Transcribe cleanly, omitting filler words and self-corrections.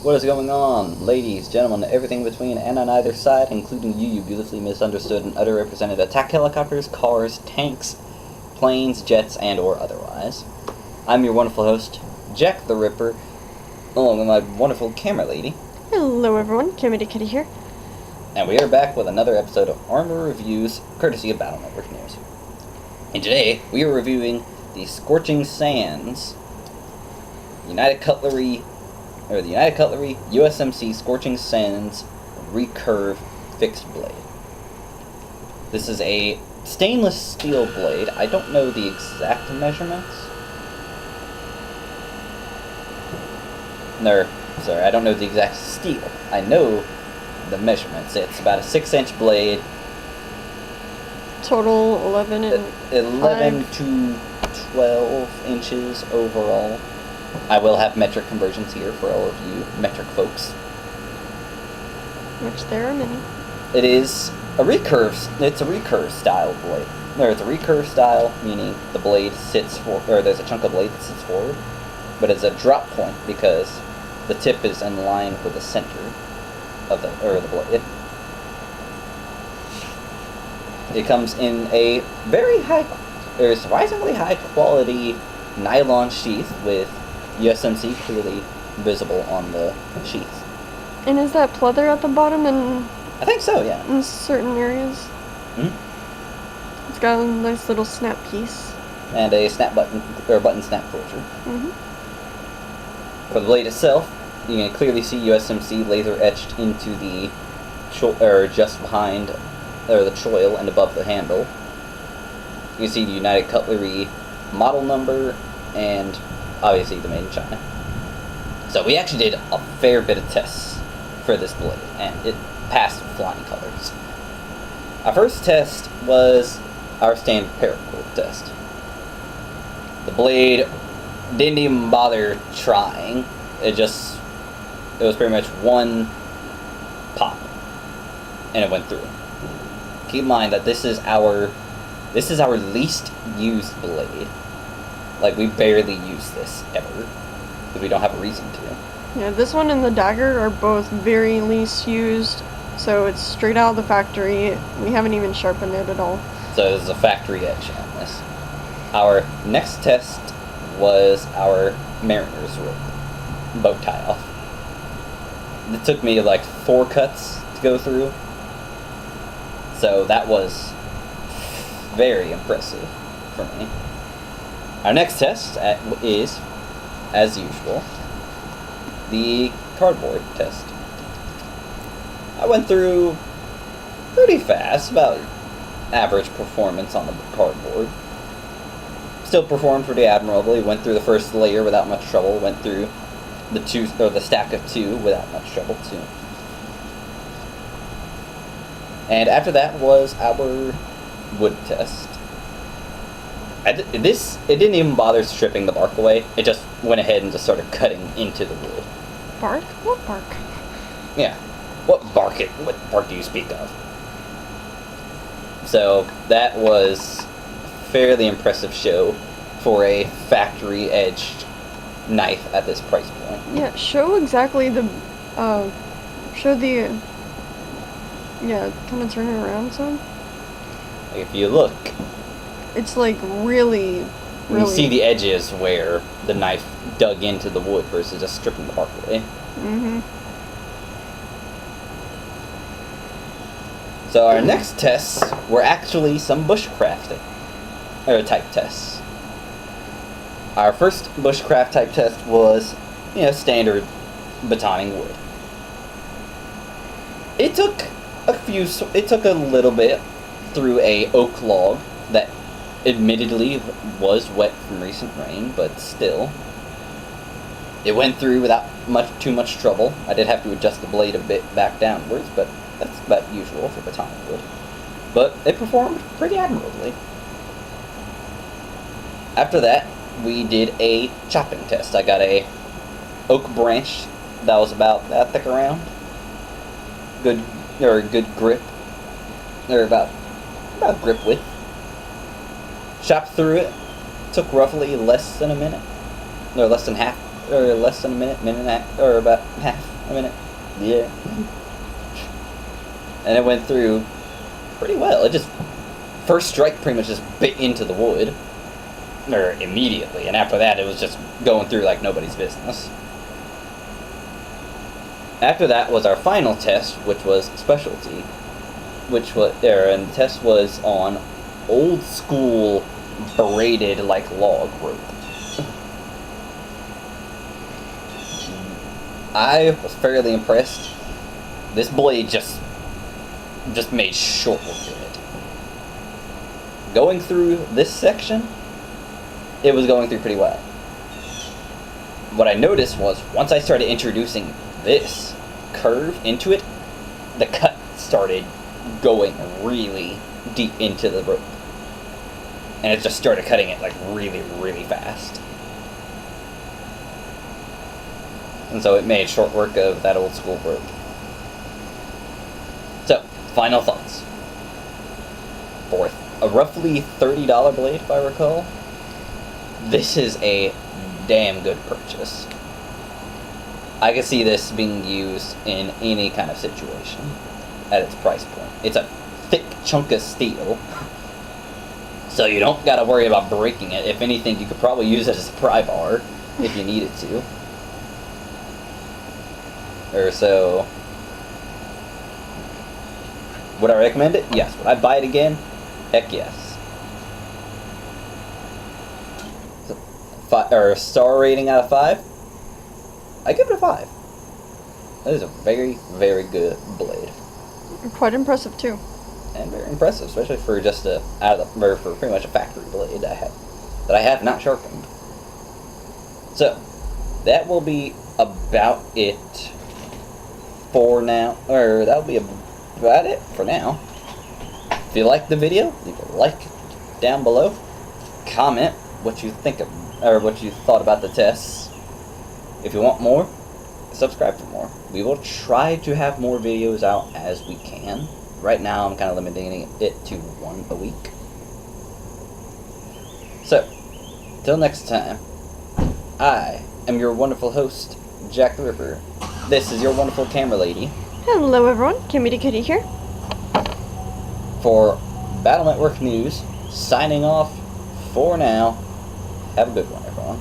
What is going on, ladies, gentlemen, everything between and on either side, including you beautifully misunderstood and underrepresented attack helicopters, cars, tanks, planes, jets, and or otherwise. I'm your wonderful host, Jack the Ripper, along with my wonderful camera lady. Hello everyone, Kitty Kitty here. And we are back with another episode of Armor Reviews, courtesy of Battle Network News. And today, we are reviewing the Scorching Sands United Cutlery USMC Scorching Sands Recurve fixed blade. This is a stainless steel blade. I don't know the exact measurements. I don't know the exact steel. I know the measurements. It's about a 6-inch blade. Total 11 to 12 inches overall. I will have metric conversions here for all of you metric folks. Which there are many. It is a recurve. It's a recurve style blade. It's a recurve style, meaning the blade sits there's a chunk of blade that sits forward, but it's a drop point because the tip is in line with the center of the blade. It comes in a surprisingly high quality nylon sheath with USMC clearly visible on the sheath. And is that pleather at the bottom and I think so, yeah. in certain areas? Mm-hmm. It's got a nice little snap piece. And a snap button, or button snap closure. Mm-hmm. For the blade itself, you can clearly see USMC laser etched into the just behind the choil and above the handle. You can see the United Cutlery model number and obviously the made in China. So we actually did a fair bit of tests for this blade, and it passed flying colors. Our first test was our standard paracord test. The blade didn't even bother trying. It was pretty much one pop, and it went through. Keep in mind that this is our least used blade. Like, we barely use this ever, because we don't have a reason to. Yeah, this one and the dagger are both very least used, so it's straight out of the factory. We haven't even sharpened it at all. So there's a factory edge on this. Our next test was our mariner's rope bow tie off. It took me like 4 cuts to go through, so that was very impressive for me. Our next test is, as usual, the cardboard test. I went through pretty fast, about average performance on the cardboard. Still performed pretty admirably. Went through the first layer without much trouble. Went through the stack of 2 without much trouble too. And after that was our wood test. It didn't even bother stripping the bark away. It just went ahead and just started cutting into the wood. Bark? What bark? Yeah. What bark do you speak of? So that was a fairly impressive show for a factory-edged knife at this price point. Yeah, show exactly the, kind of turn it around some. Like, if you look, it's like really. You see the edges where the knife dug into the wood versus just stripping the bark away. Mm-hmm. So our next tests were actually some bushcrafting type tests. Our first bushcraft type test was, standard batoning wood. It took a little bit through a oak log that admittedly was wet from recent rain, but still, it went through without too much trouble. I did have to adjust the blade a bit back downwards, but that's about usual for batoning wood. But it performed pretty admirably. After that, we did a chopping test. I got a oak branch that was about that thick around. Good grip. Or about grip width. Chopped through it. Took roughly less than a minute. No, less than half or less than a minute, minute and a half, or about half a minute. Yeah. And it went through pretty well. It just, first strike pretty much just bit into the wood, or immediately, and after that it was just going through like nobody's business. After that was our final test, which was specialty, which was there, and the test was on old school braided like log rope. I was fairly impressed. This blade just made short work of it. Going through this section, it was going through pretty well. What I noticed was once I started introducing this curve into it, the cut started going really deep into the rope. And it just started cutting it like really, really fast. And so it made short work of that old school rope. So, final thoughts. For a roughly $30 blade, if I recall, this is a damn good purchase. I can see this being used in any kind of situation at its price point. It's a thick chunk of steel, so you don't gotta worry about breaking it. If anything, you could probably use it as a pry bar if you needed to. Or so. Would I recommend it? Yes. Would I buy it again? Heck yes. So, star rating out of 5? I give it a 5. That is a very, very good blade. Quite impressive too. And very impressive, especially for just for pretty much a factory blade that I have not sharpened. So, that will be about it for now, or that'll be about it for now. If you liked the video, leave a like down below. Comment what you think of, or what you thought about the tests. If you want more, subscribe for more. We will try to have more videos out as we can. Right now, I'm kind of limiting it to 1 a week. So, till next time, I am your wonderful host, Jack the Ripper. This is your wonderful camera lady. Hello everyone, Kimmy the Kitty here. For Battle Network News, signing off for now. Have a good one, everyone.